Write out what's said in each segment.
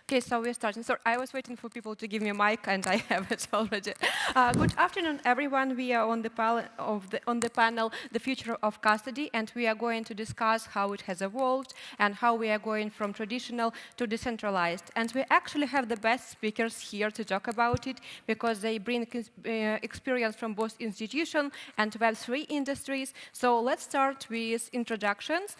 Okay, so we're starting. So I was waiting for people to give me a mic, and I have it already. Good afternoon, everyone. We are on the panel, The Future of Custody, and we are going to discuss how it has evolved and how we are going from traditional to decentralized. And we actually have the best speakers here to talk about it because they bring experience from both institution and Web3 industries. So let's start with introductions.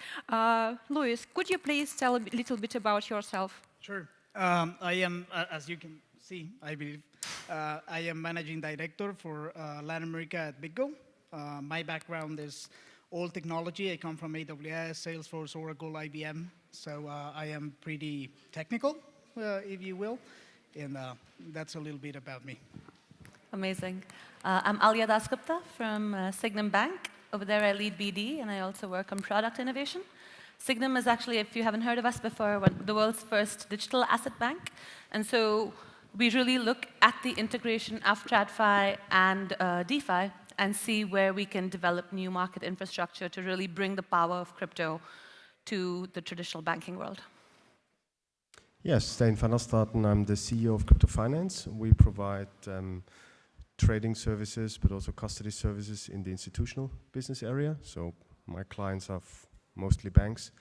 Luis, could you please tell a little bit about yourself? Sure. I am, as you can see, I believe, I am managing director for Latin America at BitGo. My background is all technology. I come from AWS, Salesforce, Oracle, IBM. So I am pretty technical, if you will. And that's a little bit about me. Amazing. I'm Alia Dasgupta from Signum Bank. Over there I lead BD, and I also work on product innovation. Signum is actually, if you haven't heard of us before, the world's first digital asset bank. And so we really look at the integration of TradFi and DeFi and see where we can develop new market infrastructure to really bring the power of crypto to the traditional banking world. Yes, Stijn van der Straten. I'm the CEO of Crypto Finance. We provide trading services, but also custody services in the institutional business area. So my clients are mostly banks,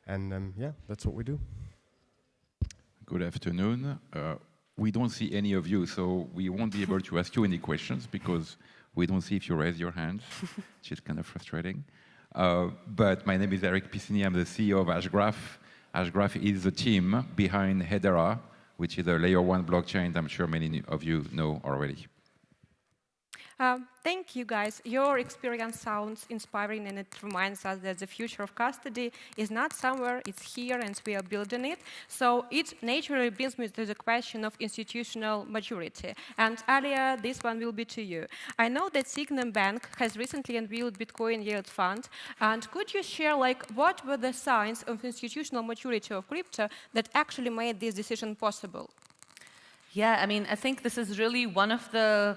and yeah, that's what we do. Good afternoon. We don't see any of you, so we won't be able to ask you any questions because we don't see if you raise your hands, which is kind of frustrating. But my name is Eric Piscini. I'm the CEO of Hashgraph. Hashgraph is the team behind Hedera, which is a layer 1 blockchain I'm sure many of you know already. Thank you, guys. Your experience sounds inspiring, and it reminds us that the future of custody is not somewhere, it's here, and we are building it. So it naturally brings me to the question of institutional maturity. And Alia, this one will be to you. I know that Signum Bank has recently unveiled Bitcoin Yield Fund. And could you share, what were the signs of institutional maturity of crypto that actually made this decision possible? Yeah, I mean, I think this is really one of the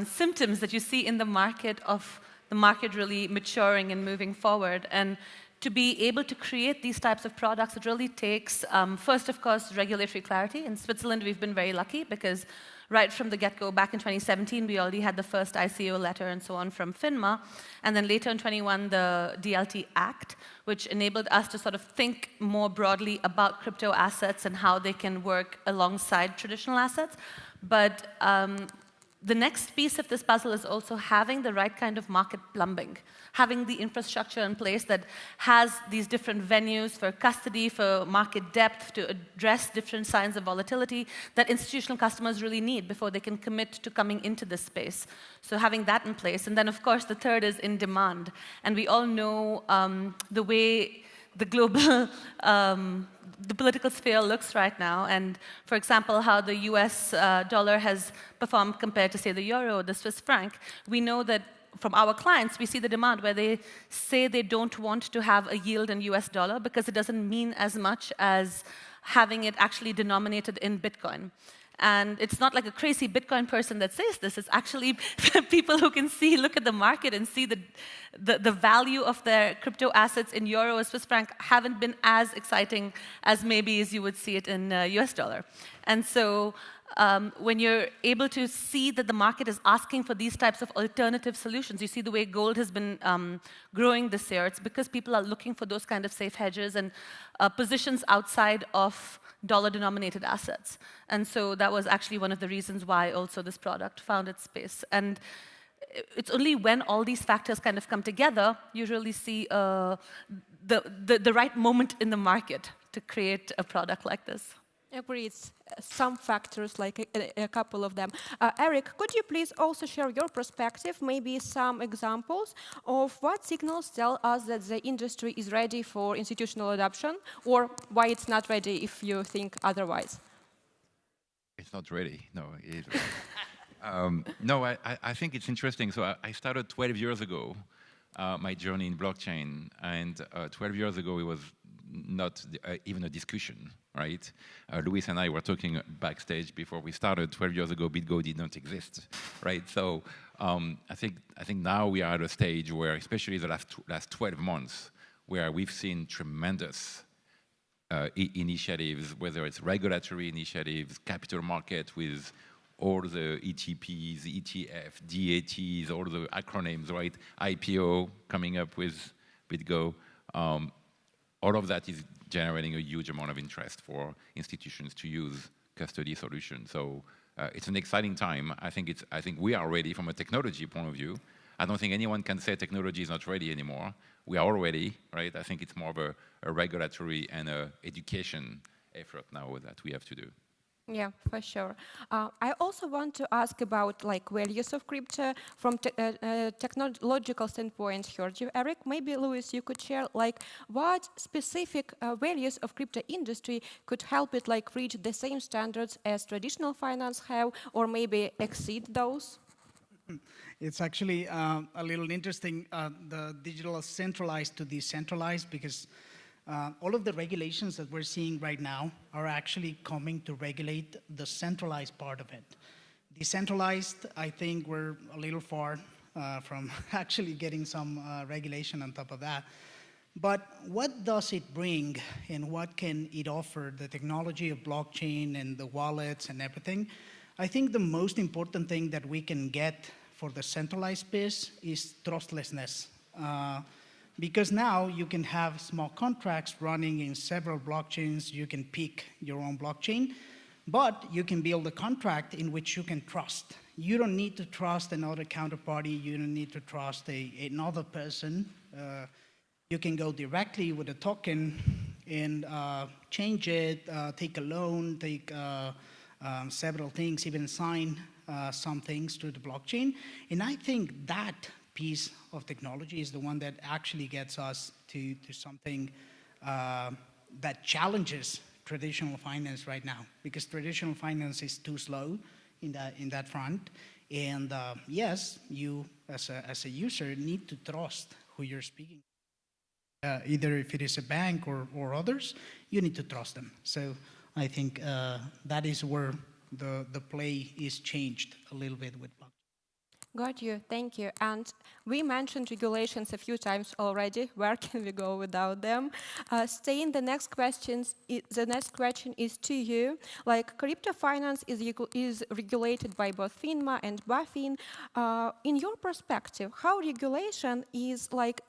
symptoms that you see in the market of the market really maturing and moving forward. And to be able to create these types of products, it really takes, first, of course, regulatory clarity. In Switzerland, we've been very lucky because right from the get-go, back in 2017, we already had the first ICO letter and so on from FINMA. And then later in 21, the DLT Act, which enabled us to sort of think more broadly about crypto assets and how they can work alongside traditional assets. But the next piece of this puzzle is also having the right kind of market plumbing, having the infrastructure in place that has these different venues for custody, for market depth, to address different signs of volatility that institutional customers really need before they can commit to coming into this space. So having that in place. And then, of course, the third is in demand. And we all know the way the global the political sphere looks right now, and for example, how the US dollar has performed compared to, say, the euro or the Swiss franc. We know that from our clients, we see the demand where they say they don't want to have a yield in US dollar because it doesn't mean as much as having it actually denominated in Bitcoin. And it's not like a crazy Bitcoin person that says this. It's actually people who can look at the market and see the value of their crypto assets in euro or Swiss franc haven't been as exciting as maybe as you would see it in US dollar. And so when you're able to see that the market is asking for these types of alternative solutions, you see the way gold has been growing this year. It's because people are looking for those kind of safe hedges and positions outside of dollar-denominated assets. And so that was actually one of the reasons why also this product found its space. And it's only when all these factors kind of come together, you really see the right moment in the market to create a product like this. Agreed. Some factors, like a couple of them. Eric, could you please also share your perspective, maybe some examples of what signals tell us that the industry is ready for institutional adoption, or why it's not ready if you think otherwise? It's not ready. No, it is ready. No, I think it's interesting. So I started 12 years ago, my journey in blockchain, and 12 years ago it was not even a discussion, right? Luis and I were talking backstage before we started. 12 years ago, BitGo did not exist, right? So I think now we are at a stage where, especially the last 12 months, where we've seen tremendous initiatives, whether it's regulatory initiatives, capital market with all the ETPs, ETF, DATs, all the acronyms, right? IPO coming up with BitGo. All of that is generating a huge amount of interest for institutions to use custody solutions. So it's an exciting time. I think we are ready from a technology point of view. I don't think anyone can say technology is not ready anymore. We are all ready, right? I think it's more of a regulatory and a education effort now that we have to do. Yeah, for sure. I also want to ask about like values of crypto from technological standpoint. Heard you, Eric. Maybe Louis, you could share like what specific values of crypto industry could help it like reach the same standards as traditional finance have, or maybe exceed those. It's actually a little interesting, the digital centralized to decentralized, because all of the regulations that we're seeing right now are actually coming to regulate the centralized part of it. Decentralized, I think we're a little far from actually getting some regulation on top of that. But what does it bring and what can it offer, the technology of blockchain and the wallets and everything? I think the most important thing that we can get for the centralized piece is trustlessness. Because now you can have small contracts running in several blockchains, you can pick your own blockchain, but you can build a contract in which you can trust. You don't need to trust another counterparty, you don't need to trust another person. You can go directly with a token and change it, take a loan, take several things, even sign some things to the blockchain. And I think that piece of technology is the one that actually gets us to something that challenges traditional finance right now, because traditional finance is too slow in that front. And yes, you as a user need to trust who you're speaking. Either if it is a bank or others, you need to trust them. So I think that is where the play is changed a little bit with blockchain. Got you, thank you. And we mentioned regulations a few times already. Where can we go without them? Staying, the next question is to you. Like crypto finance is regulated by both FINMA and BaFin. In your perspective, how regulation is like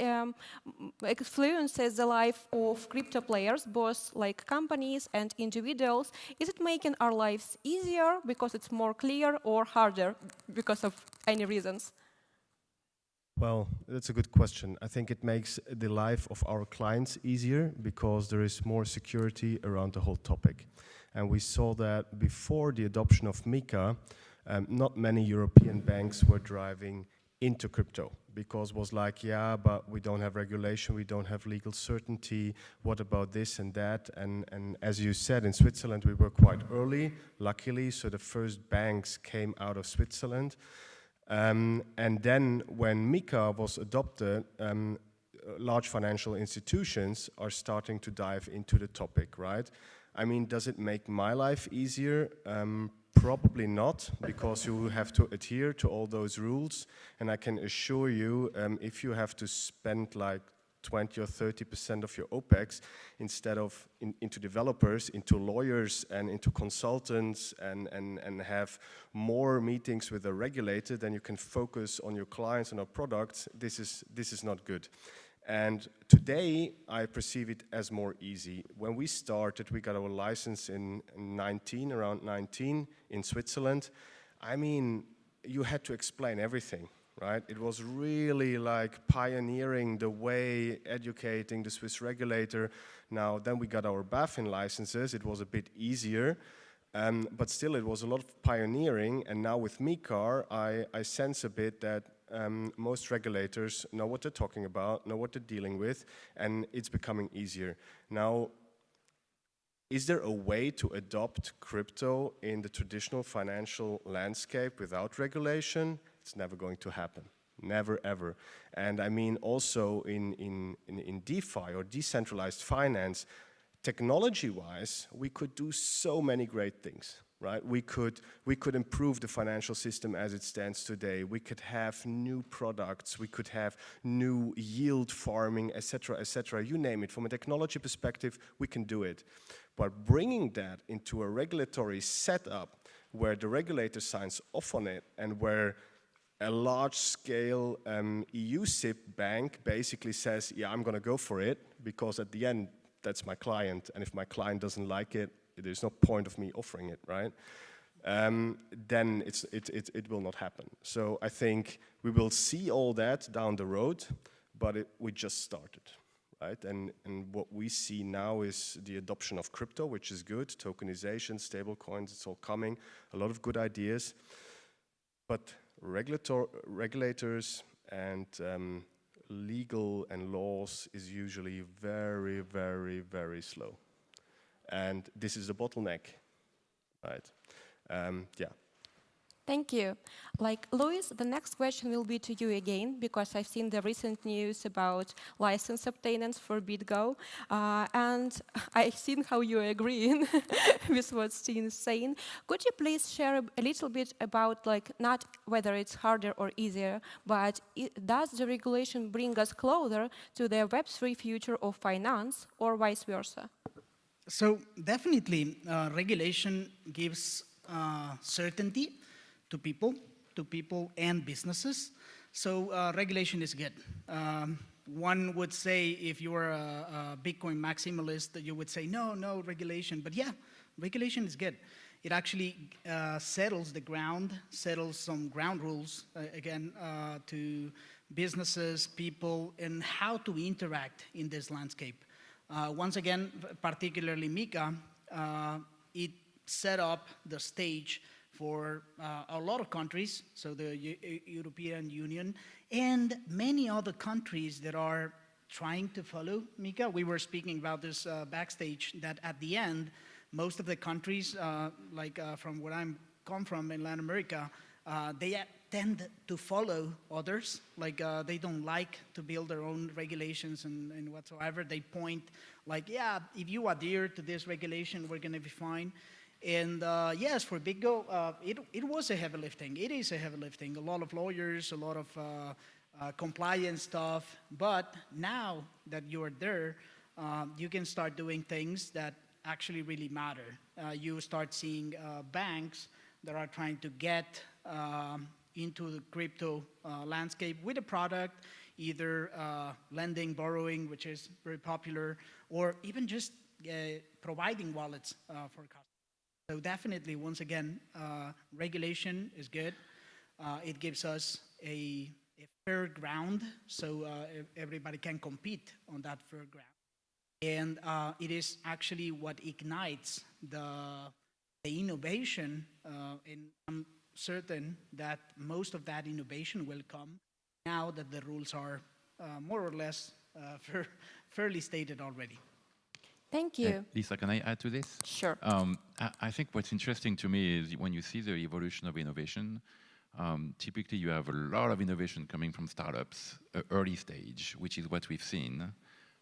influences the life of crypto players, both like companies and individuals? Is it making our lives easier because it's more clear, or harder because of any reasons? Well, that's a good question. I think it makes the life of our clients easier because there is more security around the whole topic. And we saw that before the adoption of MiCA, not many European banks were driving into crypto, because it was like, yeah, but we don't have regulation, we don't have legal certainty, what about this and that? And as you said, in Switzerland we were quite early, luckily, so the first banks came out of Switzerland. And then when MiCA was adopted, large financial institutions are starting to dive into the topic, right? I mean, does it make my life easier? Probably not, because you have to adhere to all those rules. And I can assure you, if you have to spend like 20 or 30% of your OPEX instead of into developers, into lawyers and into consultants and have more meetings with the regulator, then you can focus on your clients and our products. This is not good. And today I perceive it as more easy. When we started, we got our license in around 19 in Switzerland. I mean, you had to explain everything. Right? It was really like pioneering the way, educating the Swiss regulator. Now, then we got our BaFin licenses. It was a bit easier, but still it was a lot of pioneering. And now with MiCA, I sense a bit that most regulators know what they're talking about, know what they're dealing with, and it's becoming easier. Now, is there a way to adopt crypto in the traditional financial landscape without regulation? It's never going to happen, never ever. And I mean also in DeFi or decentralized finance, technology-wise, we could do so many great things. right? We could improve the financial system as it stands today. We could have new products. We could have new yield farming, etc., etc. You name it. From a technology perspective, we can do it. But bringing that into a regulatory setup where the regulator signs off on it and where a large-scale EU SIP bank basically says, yeah, I'm going to go for it, because at the end, that's my client, and if my client doesn't like it, there's no point of me offering it, right? Then it will not happen. So I think we will see all that down the road, but we just started, right? And what we see now is the adoption of crypto, which is good, tokenization, stable coins, it's all coming, a lot of good ideas. But regulators and legal and laws is usually very, very, very slow. And this is a bottleneck, right? Yeah. Thank you. Like, Luis, the next question will be to you again, because I've seen the recent news about license obtainance for BitGo, and I've seen how you're agreeing with what Steen is saying. Could you please share a little bit about, like, not whether it's harder or easier, but does the regulation bring us closer to the Web3 future of finance, or vice versa? So definitely, regulation gives certainty to people and businesses. So regulation is good. One would say, if you are a Bitcoin maximalist, that you would say, no regulation. But yeah, regulation is good. It actually settles the ground, settles some ground rules, again, to businesses, people, and how to interact in this landscape. Once again, particularly MiCA, it set up the stage for a lot of countries, so the European Union, and many other countries that are trying to follow MiCA. We were speaking about this backstage, that at the end, most of the countries, from where I come from in Latin America, they tend to follow others. Like, they don't like to build their own regulations and whatsoever. They point like, yeah, if you adhere to this regulation, we're going to be fine. And yes, for BitGo, it was a heavy lifting. It is a heavy lifting. A lot of lawyers, a lot of compliance stuff. But now that you're there, you can start doing things that actually really matter. You start seeing banks that are trying to get into the crypto landscape with a product, either lending, borrowing, which is very popular, or even just providing wallets for customers. So definitely, once again, regulation is good. It gives us a fair ground, so everybody can compete on that fair ground. And it is actually what ignites the innovation, and I'm certain that most of that innovation will come now that the rules are more or less fairly stated already. Thank you. Lisa, can I add to this? Sure. I think what's interesting to me is when you see the evolution of innovation, typically you have a lot of innovation coming from startups, early stage, which is what we've seen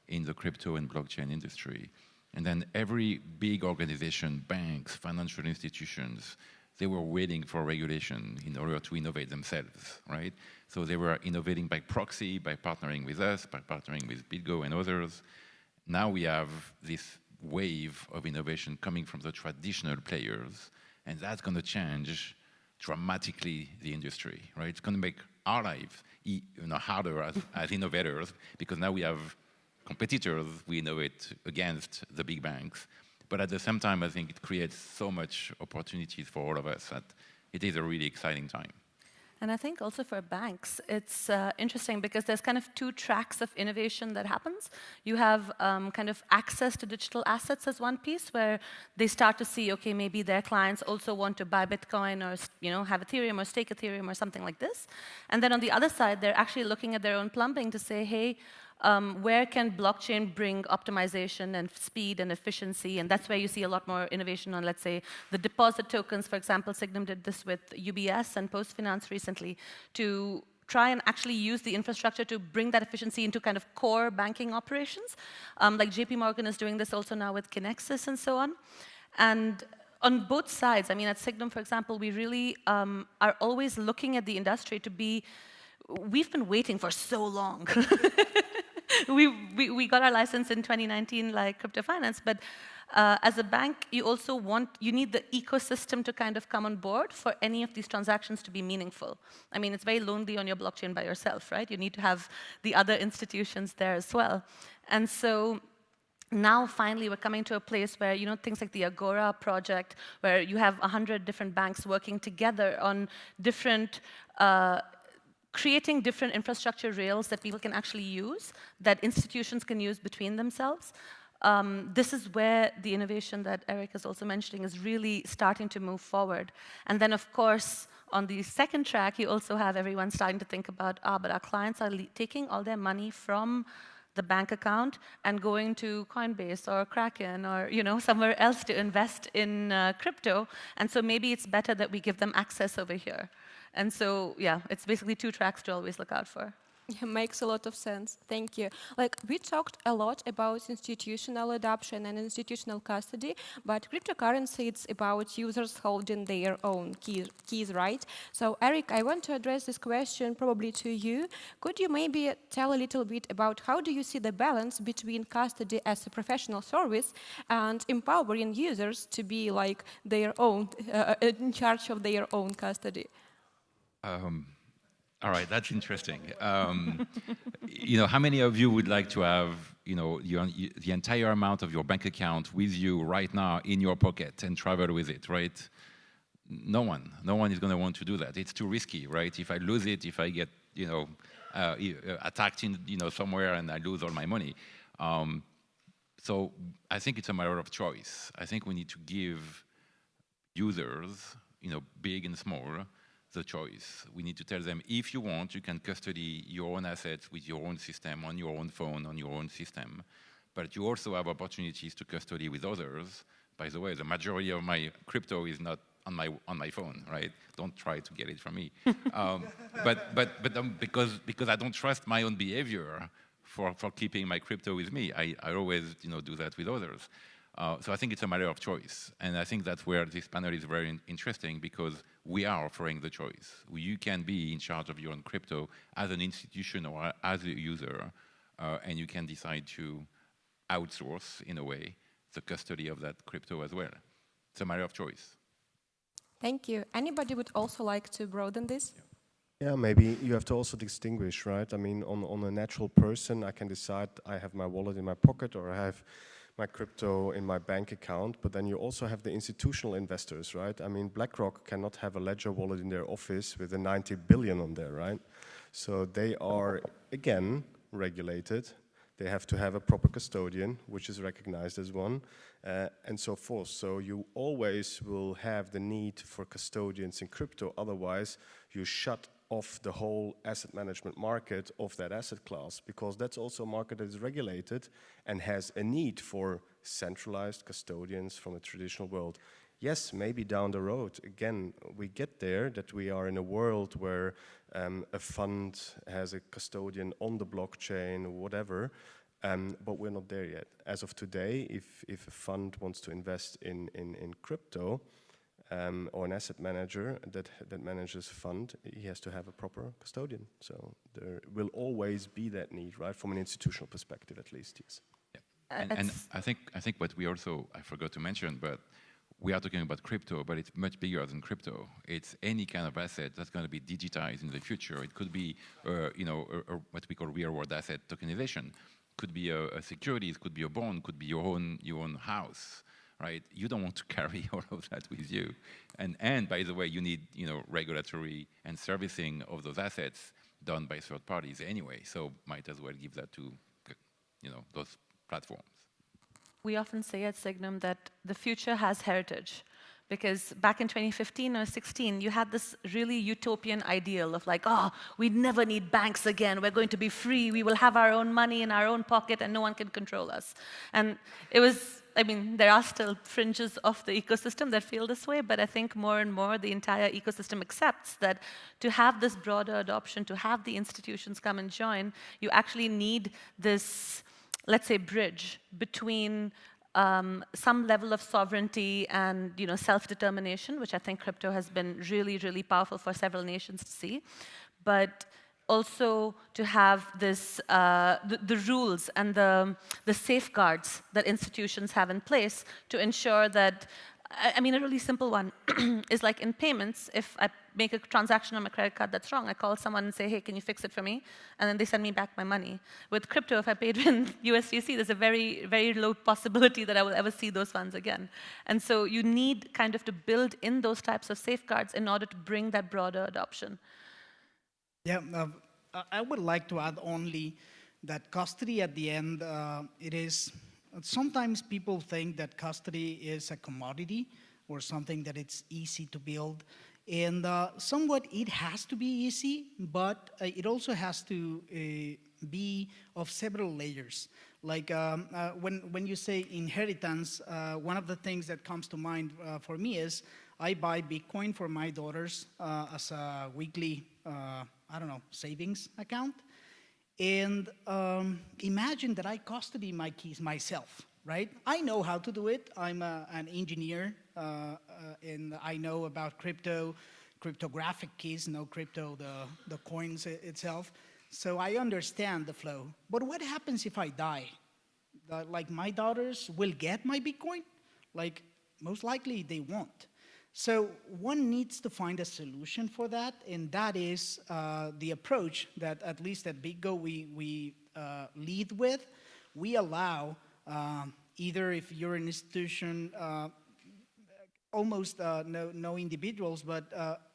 in the crypto and blockchain industry. And then every big organization, banks, financial institutions, they were waiting for regulation in order to innovate themselves, right? So they were innovating by proxy, by partnering with us, by partnering with BitGo and others. Now we have this wave of innovation coming from the traditional players, and that's going to change dramatically the industry, right? It's going to make our lives harder as innovators, because now we have competitors we innovate against, the big banks. But at the same time, I think it creates so much opportunities for all of us that it is a really exciting time. And I think also for banks, it's interesting because there's kind of two tracks of innovation that happens. You have kind of access to digital assets as one piece, where they start to see, okay, maybe their clients also want to buy Bitcoin or have Ethereum or stake Ethereum or something like this. And then on the other side, they're actually looking at their own plumbing to say, hey, where can blockchain bring optimization and speed and efficiency? And that's where you see a lot more innovation on, let's say, the deposit tokens. For example, Signum did this with UBS and PostFinance recently to try and actually use the infrastructure to bring that efficiency into kind of core banking operations. Like JP Morgan is doing this also now with Kinexys and so on. And on both sides, I mean, at Signum, for example, we really are always looking at the industry to be, we've been waiting for so long. we got our license in 2019, like crypto finance, but as a bank, you need the ecosystem to kind of come on board for any of these transactions to be meaningful. I mean, it's very lonely on your blockchain by yourself, right? You need to have the other institutions there as well. And so now, finally, we're coming to a place where, you know, things like the Agora project, where you have 100 different banks working together on different creating different infrastructure rails that people can actually use, that institutions can use between themselves. This is where the innovation that Eric is also mentioning is really starting to move forward. And then, of course, on the second track, you also have everyone starting to think about, but our clients are taking all their money from the bank account and going to Coinbase or Kraken or, you know, somewhere else to invest in crypto. And so maybe it's better that we give them access over here. And so, yeah, it's basically two tracks to always look out for. Yeah, makes a lot of sense. Thank you. Like, we talked a lot about institutional adoption and institutional custody, but cryptocurrency, it's about users holding their own keys, right? So, Eric, I want to address this question probably to you. Could you maybe tell a little bit about how do you see the balance between custody as a professional service and empowering users to be like their own, in charge of their own custody? All right, that's interesting. You know, how many of you would like to have, you know, the entire amount of your bank account with you right now in your pocket and travel with it, right? No one. No one is going to want to do that. It's too risky, right? If I lose it, if I get, you know, attacked in, you know, somewhere and I lose all my money. So I think it's a matter of choice. I think we need to give users, you know, big and small, the choice. We need to tell them, if you want, you can custody your own assets with your own system, on your own phone, on your own system. But you also have opportunities to custody with others. By the way, the majority of my crypto is not on my phone, right? Don't try to get it from me. Because I don't trust my own behavior for keeping my crypto with me, I always, you know, do that with others. So I think it's a matter of choice. And I think that's where this panel is very interesting, because we are offering the choice. You can be in charge of your own crypto as an institution or as a user, and you can decide to outsource, in a way, the custody of that crypto as well. It's a matter of choice. Thank you. Anybody would also like to broaden this? Yeah, maybe you have to also distinguish, right? I mean, on a natural person, I can decide I have my wallet in my pocket or I have my crypto in my bank account, but then you also have the institutional investors, right? I mean, BlackRock cannot have a ledger wallet in their office with a 90 billion on there, right? So they are, again, regulated. They have to have a proper custodian, which is recognized as one, and so forth. So you always will have the need for custodians in crypto, otherwise you shut off the whole asset management market of that asset class, because that's also a market that is regulated and has a need for centralized custodians from a traditional world. Yes, maybe down the road, again, we get there, that we are in a world where a fund has a custodian on the blockchain or whatever, but we're not there yet. As of today, if a fund wants to invest in crypto, or an asset manager that manages a fund, he has to have a proper custodian. So there will always be that need, right, from an institutional perspective at least, yes. Yeah. And I think what we also, I forgot to mention, but we are talking about crypto, but it's much bigger than crypto. It's any kind of asset that's going to be digitized in the future. It could be, you know, what we call real-world asset tokenization. Could be a security, it could be a bond, could be your own house. Right? You don't want to carry all of that with you. And by the way, you need, you know, regulatory and servicing of those assets done by third parties anyway. So might as well give that to, you know, those platforms. We often say at Signum that the future has heritage. Because back in 2015 or 16, you had this really utopian ideal of like, oh, we never need banks again. We're going to be free. We will have our own money in our own pocket and no one can control us. And it was, I mean, there are still fringes of the ecosystem that feel this way, but I think more and more the entire ecosystem accepts that to have this broader adoption, to have the institutions come and join, you actually need this, let's say, bridge between some level of sovereignty and self-determination, which I think crypto has been really, really powerful for several nations to see, but also to have this, the rules and the safeguards that institutions have in place to ensure that, I mean, a really simple one is like in payments, if I make a transaction on my credit card that's wrong, I call someone and say, hey, can you fix it for me? And then they send me back my money. With crypto, if I paid in USDC, there's a very, very low possibility that I will ever see those funds again. And so you need kind of to build in those types of safeguards in order to bring that broader adoption. Yeah, I would like to add only that custody at the end, it is, sometimes people think that custody is a commodity or something that it's easy to build. And somewhat it has to be easy, but it also has to be of several layers. Like when you say inheritance, one of the things that comes to mind for me is I buy Bitcoin for my daughters as a weekly, I don't know, savings account. And imagine that I custody my keys myself, right? I know how to do it. I'm an engineer, and I know about cryptographic keys, no crypto, the coins itself. So I understand the flow. But what happens if I die? Like my daughters will get my Bitcoin? Like most likely they won't. So one needs to find a solution for that, and that is the approach that at least at BitGo we lead with. We allow either if you're an institution, almost no individuals, but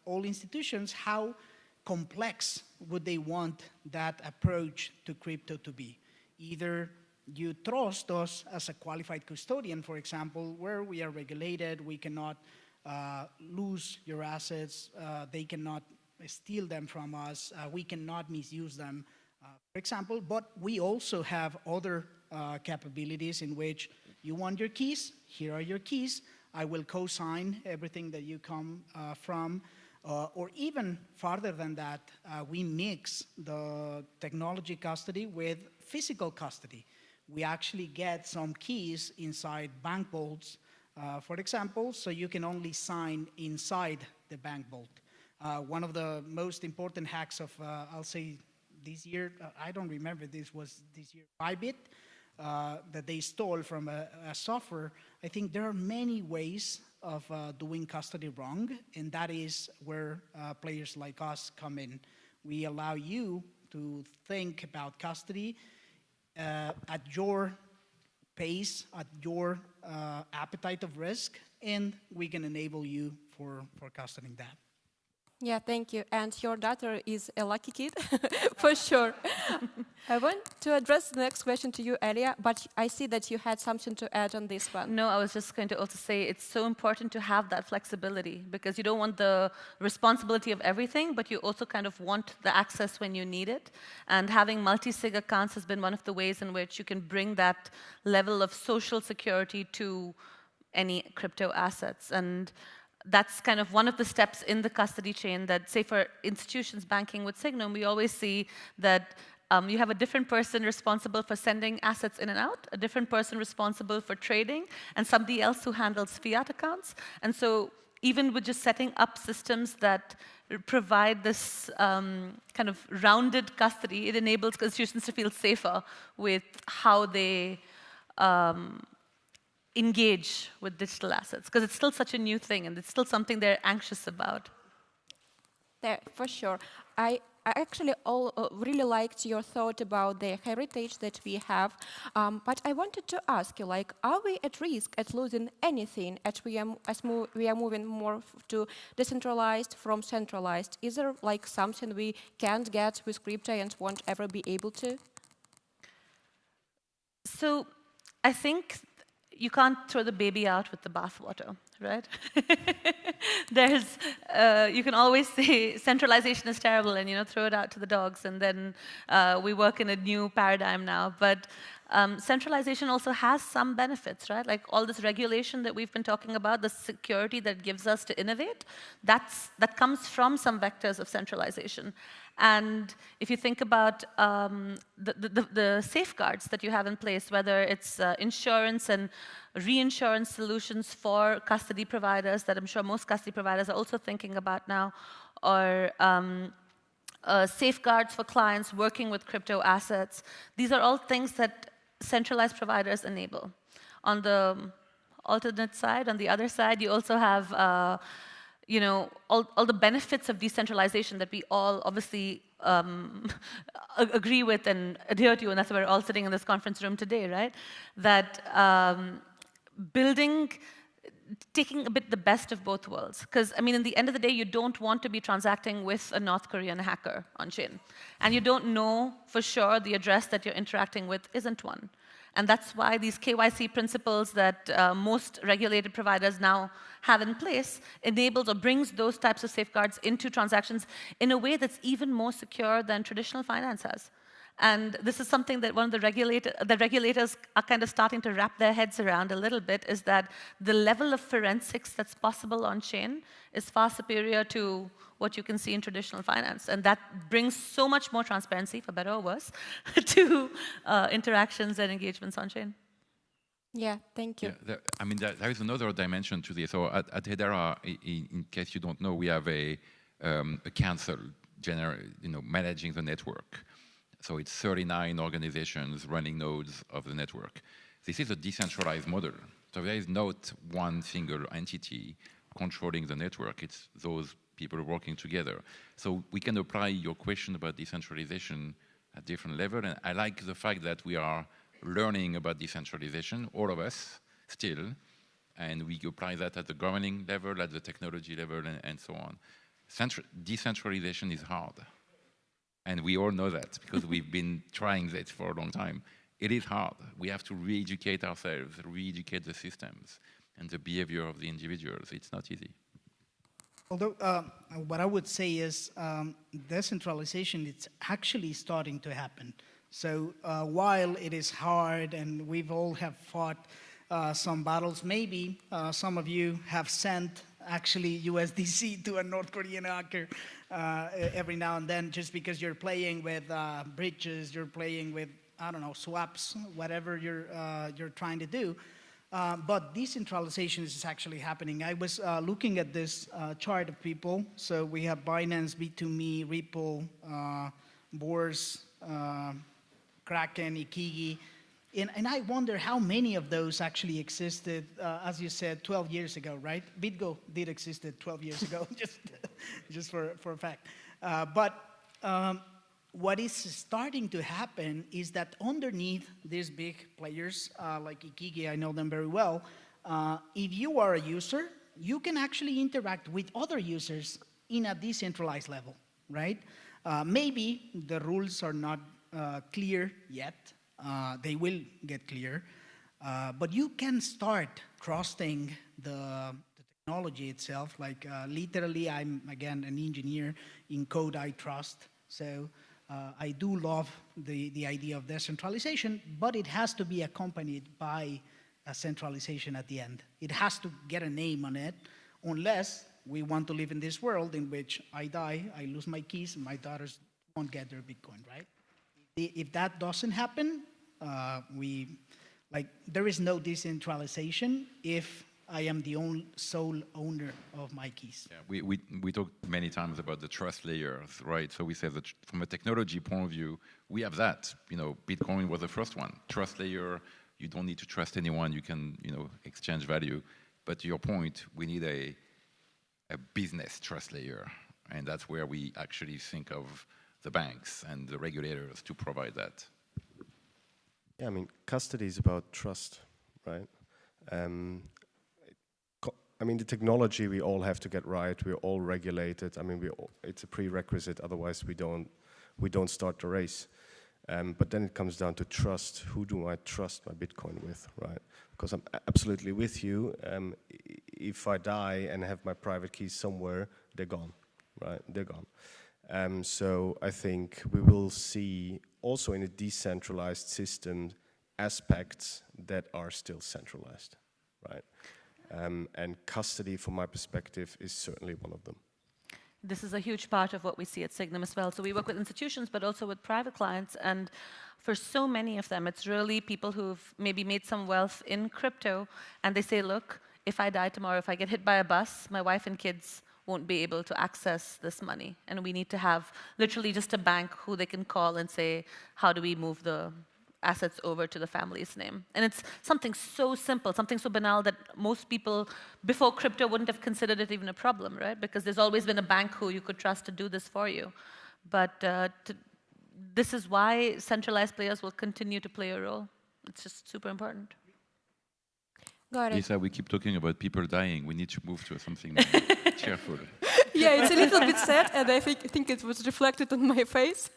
all institutions, how complex would they want that approach to crypto to be? Either you trust us as a qualified custodian, for example, where we are regulated, we cannot lose your assets, they cannot steal them from us, we cannot misuse them, for example, but we also have other capabilities in which you want your keys, here are your keys, I will co-sign everything that you come from, or even farther than that, we mix the technology custody with physical custody. We actually get some keys inside bank vaults, for example, so you can only sign inside the bank vault. One of the most important hacks of, I'll say this year, I don't remember, this was this year, Bybit, that they stole from a software. I think there are many ways of doing custody wrong, and that is where players like us come in. We allow you to think about custody at your pace, at your appetite of risk, and we can enable you for custodying that. Yeah, thank you. And your daughter is a lucky kid, for sure. I want to address the next question to you, Elia, but I see that you had something to add on this one. No, I was just going to also say it's so important to have that flexibility because you don't want the responsibility of everything, but you also kind of want the access when you need it. And having multi-sig accounts has been one of the ways in which you can bring that level of social security to any crypto assets. And that's kind of one of the steps in the custody chain that, say, for institutions banking with Signum, we always see that you have a different person responsible for sending assets in and out, a different person responsible for trading, and somebody else who handles fiat accounts. And so even with just setting up systems that provide this kind of rounded custody, it enables institutions to feel safer with how they engage with digital assets, because it's still such a new thing and it's still something they're anxious about. There, for sure. I actually really liked your thought about the heritage that we have, but I wanted to ask you, like, are we at risk at losing anything as we are moving more to decentralized from centralized? Is there like something we can't get with crypto and won't ever be able to? So I think you can't throw the baby out with the bathwater, right? You can always say centralization is terrible and throw it out to the dogs, and then we work in a new paradigm now. But Centralization also has some benefits, right? Like all this regulation that we've been talking about, the security that gives us to innovate, that comes from some vectors of centralization. And if you think about the safeguards that you have in place, whether it's insurance and reinsurance solutions for custody providers that I'm sure most custody providers are also thinking about now, or safeguards for clients working with crypto assets. These are all things that centralized providers enable. On the alternate side, on the other side, you also have all the benefits of decentralization that we all obviously agree with and adhere to, and that's why we're all sitting in this conference room today, right? That taking a bit the best of both worlds. Because, I mean, in the end of the day, you don't want to be transacting with a North Korean hacker on chain. And you don't know for sure the address that you're interacting with isn't one. And that's why these KYC principles that most regulated providers now have in place enables or brings those types of safeguards into transactions in a way that's even more secure than traditional finance has. And this is something that one of the regulators are kind of starting to wrap their heads around a little bit, is that the level of forensics that's possible on chain is far superior to what you can see in traditional finance. And that brings so much more transparency, for better or worse, to interactions and engagements on chain. Yeah, thank you. Yeah, I mean, there is another dimension to this. So at Hedera, in case you don't know, we have a council managing the network. So it's 39 organizations running nodes of the network. This is a decentralized model. So there is not one single entity controlling the network. It's those people working together. So we can apply your question about decentralization at different levels. And I like the fact that we are learning about decentralization, all of us, still. And we apply that at the governing level, at the technology level, and so on. Decentralization is hard. And we all know that because we've been trying that for a long time. It is hard. We have to re-educate ourselves, re-educate the systems and the behavior of the individuals. It's not easy. Although what I would say is decentralization, it's actually starting to happen. So while it is hard and we've all have fought some battles, maybe some of you have sent actually USDC to a North Korean hacker every now and then, just because you're playing with bridges, you're playing with, I don't know, swaps, whatever you're trying to do. But decentralization is actually happening. I was looking at this chart of people. So we have Binance, B2Me, Ripple, Bourse, Kraken, Ikigi. And I wonder how many of those actually existed, as you said, 12 years ago, right? BitGo did exist 12 years ago, just for a fact. But what is starting to happen is that underneath these big players, like Ikigi, I know them very well, if you are a user, you can actually interact with other users in a decentralized level, right? Maybe the rules are not clear yet. They will get clear, but you can start trusting the technology itself. Like literally, I'm again an engineer. In code, I trust. So I do love the idea of decentralization, but it has to be accompanied by a centralization at the end. It has to get a name on it, unless we want to live in this world in which I die, I lose my keys, and my daughters won't get their Bitcoin, right? If that doesn't happen, there is no decentralization if I am the sole owner of my keys. Yeah, we talked many times about the trust layers, right? So we said that from a technology point of view, we have that. Bitcoin was the first one. Trust layer, you don't need to trust anyone. You can, exchange value. But to your point, we need a business trust layer, and that's where we actually think of the banks and the regulators to provide that. Yeah, I mean, custody is about trust, right? I mean, the technology we all have to get right. We're all regulated. I mean, it's a prerequisite. Otherwise, we don't start the race. But then it comes down to trust. Who do I trust my Bitcoin with, right? Because I'm absolutely with you. If I die and have my private keys somewhere, they're gone, right? They're gone. So I think we will see also in a decentralized system aspects that are still centralized, right? And custody, from my perspective, is certainly one of them. This is a huge part of what we see at Signum as well. So we work with institutions, but also with private clients. And for so many of them, it's really people who've maybe made some wealth in crypto. And they say, look, if I die tomorrow, if I get hit by a bus, my wife and kids won't be able to access this money. And we need to have literally just a bank who they can call and say, how do we move the assets over to the family's name? And it's something so simple, something so banal that most people before crypto wouldn't have considered it even a problem, right? Because there's always been a bank who you could trust to do this for you. But this is why centralized players will continue to play a role. It's just super important. Got it. Lisa, we keep talking about people dying. We need to move to something cheerful. Yeah, it's a little bit sad, and I think it was reflected on my face.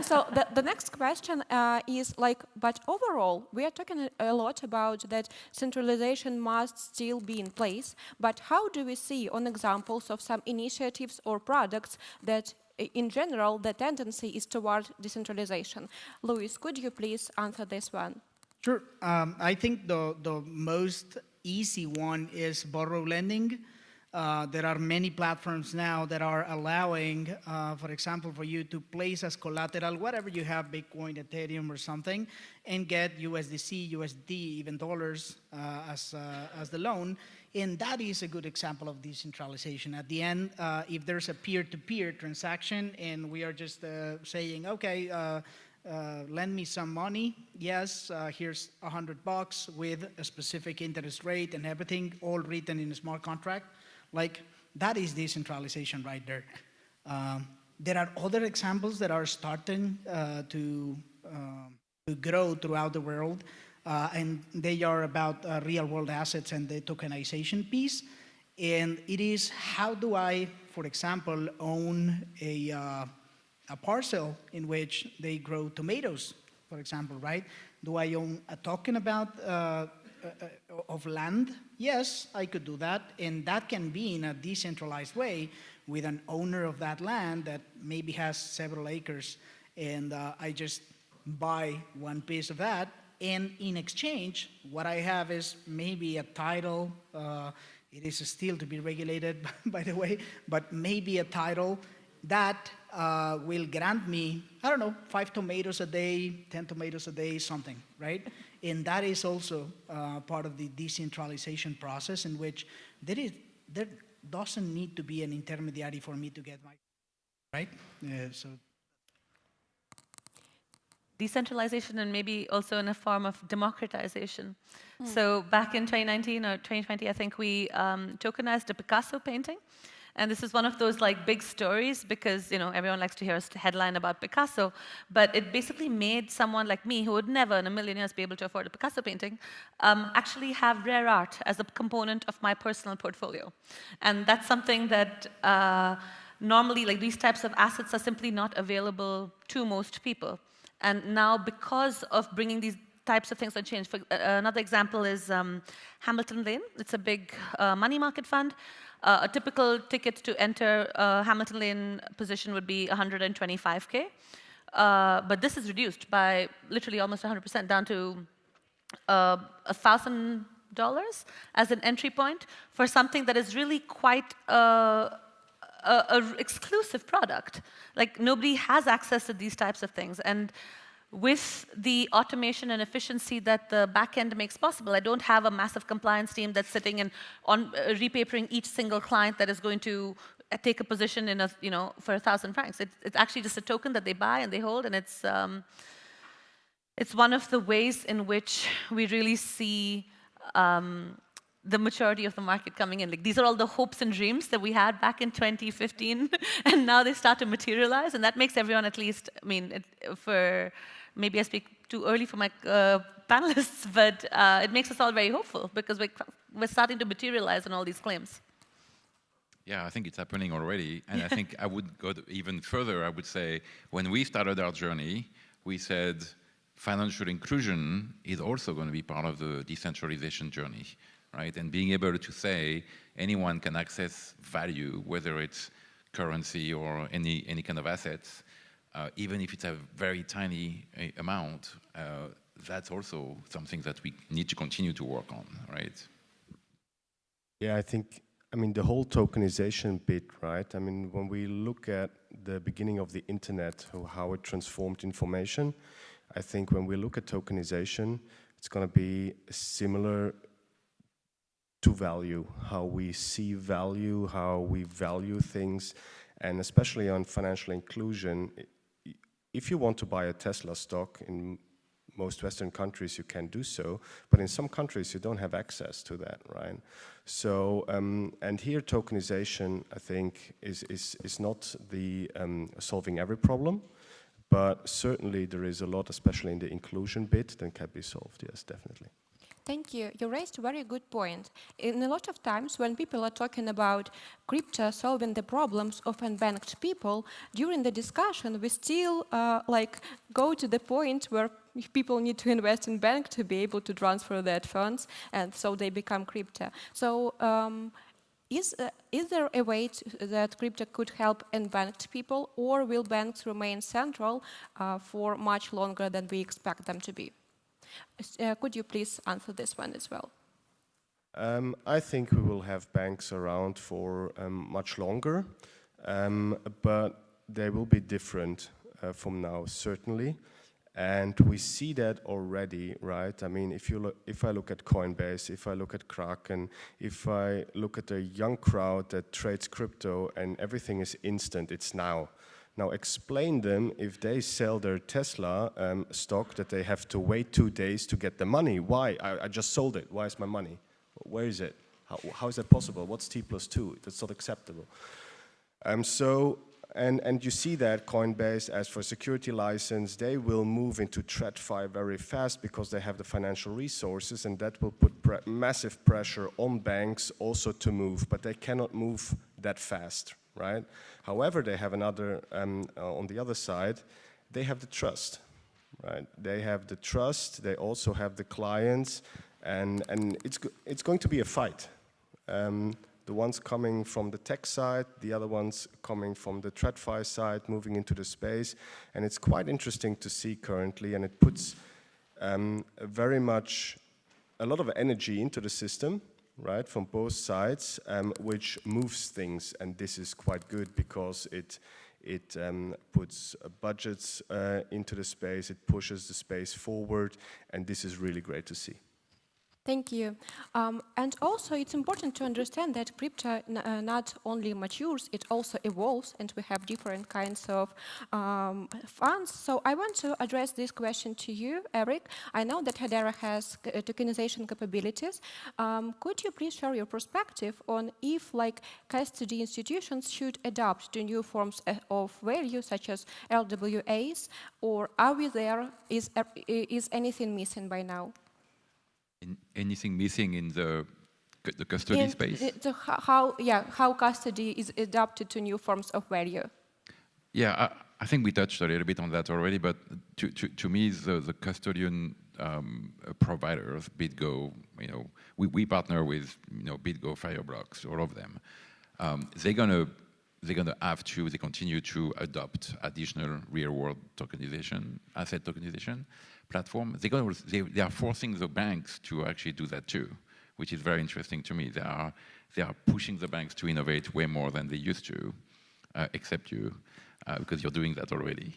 So the next question is like, but overall, we are talking a lot about that centralization must still be in place, but how do we see on examples of some initiatives or products that in general, the tendency is toward decentralization? Luis, could you please answer this one? Sure. I think the most easy one is borrow lending. There are many platforms now that are allowing, for example, for you to place as collateral whatever you have, Bitcoin, Ethereum, or something, and get USDC, USD, even dollars as the loan. And that is a good example of decentralization. At the end, if there's a peer-to-peer transaction and we are just saying, okay, lend me some money, yes, here's $100 with a specific interest rate and everything, all written in a smart contract. Like, that is decentralization right there. There are other examples that are starting to grow throughout the world, and they are about real-world assets and the tokenization piece. And it is, how do I, for example, own a parcel in which they grow tomatoes, for example, right? Do I own a token about of land? Yes, I could do that, and that can be in a decentralized way with an owner of that land that maybe has several acres, and I just buy one piece of that, and in exchange, what I have is maybe a title. It is still to be regulated, by the way, but maybe a title that will grant me, I don't know, 5 tomatoes a day, 10 tomatoes a day, something, right? And that is also part of the decentralization process in which there doesn't need to be an intermediary for me to get my, right? So Decentralization and maybe also in a form of democratization. So back in 2019 or 2020, I think we tokenized a Picasso painting. And this is one of those like big stories because, you know, everyone likes to hear a headline about Picasso, but it basically made someone like me who would never in a million years be able to afford a Picasso painting actually have rare art as a component of my personal portfolio. And that's something that normally, like, these types of assets are simply not available to most people. And now, because of bringing these types of things on change, another example is Hamilton Lane. It's a big money market fund. A typical ticket to enter Hamilton Lane position would be 125K. But this is reduced by literally almost 100% down to $1,000 as an entry point for something that is really quite a exclusive product. Like, nobody has access to these types of things. And with the automation and efficiency that the back end makes possible, I don't have a massive compliance team that's sitting and on repapering each single client that is going to take a position in a, you know, for 1,000 francs. It's actually just a token that they buy and they hold, and it's one of the ways in which we really see the maturity of the market coming in. Like, these are all the hopes and dreams that we had back in 2015, and now they start to materialize, and that makes everyone, at least, I mean, maybe I speak too early for my panelists, but it makes us all very hopeful because we're starting to materialize on all these claims. Yeah, I think it's happening already, and I think I would go even further. I would say when we started our journey, we said financial inclusion is also going to be part of the decentralization journey, right? And being able to say anyone can access value, whether it's currency or any kind of assets, even if it's a very tiny amount, that's also something that we need to continue to work on, right? Yeah, I mean, the whole tokenization bit, right? I mean, when we look at the beginning of the internet, how it transformed information, I think when we look at tokenization, it's going to be similar to value, how we see value, how we value things, and especially on financial inclusion. If you want to buy a Tesla stock in most Western countries, you can do so, but in some countries you don't have access to that, right? So, and here tokenization, I think, is not the solving every problem, but certainly there is a lot, especially in the inclusion bit, that can be solved, yes, definitely. Thank you. You raised a very good point. In a lot of times when people are talking about crypto solving the problems of unbanked people, during the discussion we still go to the point where people need to invest in bank to be able to transfer that funds, and so they become crypto. So is there a way that crypto could help unbanked people, or will banks remain central for much longer than we expect them to be? Could you please answer this one as well? I think we will have banks around for much longer, but they will be different from now, certainly. And we see that already, right? I mean, if I look at Coinbase, if I look at Kraken, if I look at a young crowd that trades crypto and everything is instant, it's now. Now explain them if they sell their Tesla stock that they have to wait 2 days to get the money. Why? I just sold it. Why is my money? Where is it? How is that possible? What's T+2? That's not acceptable. And you see that Coinbase, as for security license, they will move into TradFi very fast because they have the financial resources, and that will put massive pressure on banks also to move, but they cannot move that fast, right? However, they have another, on the other side, they have the trust, right? They have the trust, they also have the clients, and it's going to be a fight. The ones coming from the tech side, the other ones coming from the TradFi side, moving into the space. And it's quite interesting to see currently, and it puts very much a lot of energy into the system, right, from both sides, which moves things. And this is quite good because it puts budgets into the space, it pushes the space forward, and this is really great to see. Thank you. And also, it's important to understand that crypto not only matures, it also evolves, and we have different kinds of funds. So I want to address this question to you, Eric. I know that Hedera has tokenization capabilities. Could you please share your perspective on if, like, custody institutions should adapt to new forms of value, such as LWAs, or are we there? Is anything missing by now? Anything missing in the custody space? How custody is adapted to new forms of value? Yeah, I think we touched a little bit on that already, but to me, the custodian providers, BitGo, we partner with BitGo, Fireblocks, all of them. They're gonna have to continue to adopt additional real-world tokenization, asset tokenization platform. They are forcing the banks to actually do that too, which is very interesting to me. They are pushing the banks to innovate way more than they used to, except you, because you're doing that already.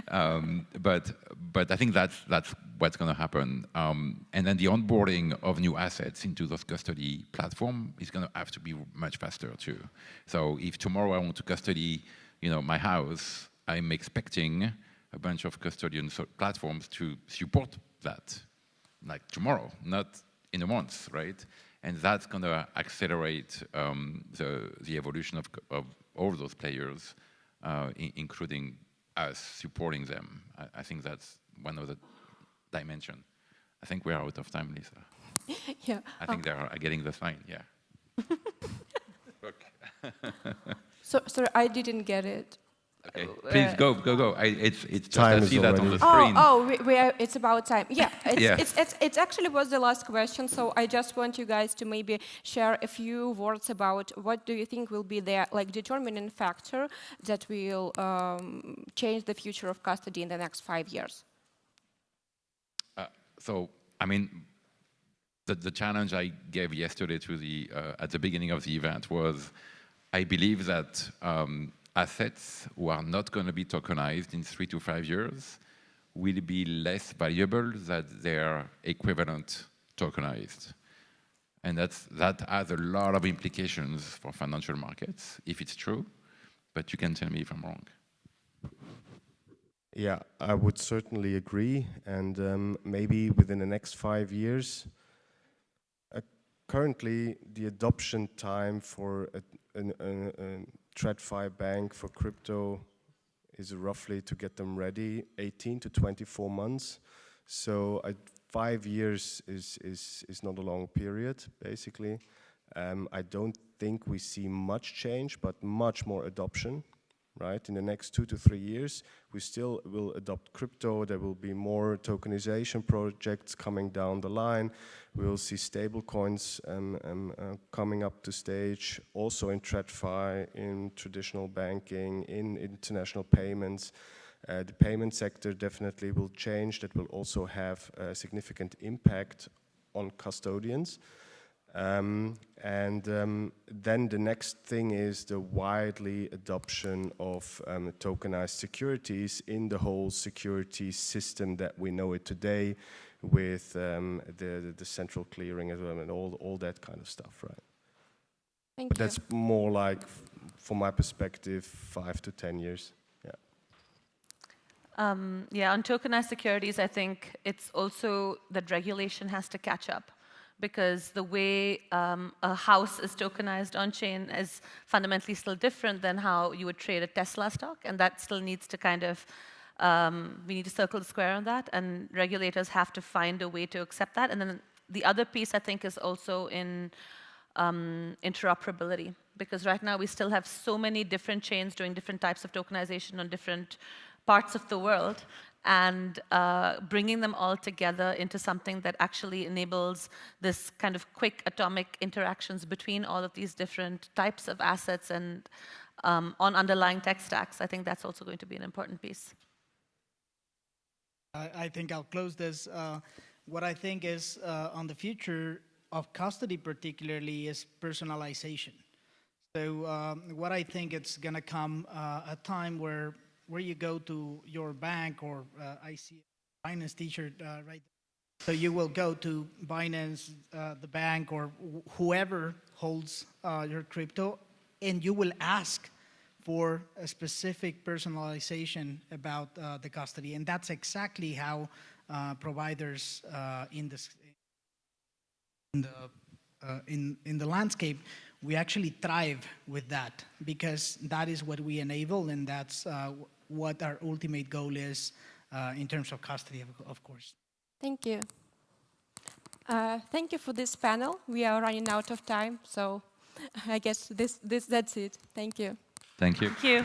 But I think that's what's going to happen. And then the onboarding of new assets into those custody platform is going to have to be much faster too. So if tomorrow I want to custody, my house, I'm expecting a bunch of custodian platforms to support that, like tomorrow, not in a month, right? And that's going to accelerate the evolution of all those players, including us supporting them. I think that's one of the dimensions. I think we're out of time, Lisa. Yeah. I think they are getting the sign, yeah. Look. So I didn't get it. Okay, please go. It's just time I see that on the screen. It's about time. Yeah, it actually was the last question. So I just want you guys to maybe share a few words about what do you think will be the determining factor that will change the future of custody in the next 5 years. So, I mean, the challenge I gave yesterday to at the beginning of the event was, I believe that assets who are not going to be tokenized in 3 to 5 years will be less valuable than their equivalent tokenized. And that has a lot of implications for financial markets, if it's true, but you can tell me if I'm wrong. Yeah, I would certainly agree. And maybe within the next 5 years, currently the adoption time for a TradFi bank for crypto is roughly, to get them ready, 18 to 24 months. So 5 years is not a long period, basically. I don't think we see much change, but much more adoption, right? In the next 2 to 3 years, we still will adopt crypto. There will be more tokenization projects coming down the line. We will see stable coins coming up to stage, also in TradFi, in traditional banking, in international payments. The payment sector definitely will change. That will also have a significant impact on custodians. Then the next thing is the widely adoption of tokenized securities in the whole security system that we know it today, with the central clearing as well, and all that kind of stuff, right? Thank but you. That's more like, from my perspective, 5 to 10 years. Yeah, on tokenized securities, I think it's also that regulation has to catch up, because the way a house is tokenized on-chain is fundamentally still different than how you would trade a Tesla stock, and that still needs to kind of, we need to circle the square on that, and regulators have to find a way to accept that. And then the other piece, I think, is also in interoperability, because right now we still have so many different chains doing different types of tokenization on different parts of the world, and bringing them all together into something that actually enables this kind of quick atomic interactions between all of these different types of assets and on underlying tech stacks. I think that's also going to be an important piece. I think I'll close this. What I think is on the future of custody particularly is personalization. So what I think it's going to come a time where you go to your bank, or I see a Binance t-shirt right there. So you will go to Binance, the bank, or whoever holds your crypto, and you will ask for a specific personalization about the custody. And that's exactly how providers in the landscape, we actually thrive with that, because that is what we enable, and that's what our ultimate goal is in terms of custody, of course. Thank you. Thank you for this panel. We are running out of time, so I guess that's it. Thank you. Thank you. Thank you.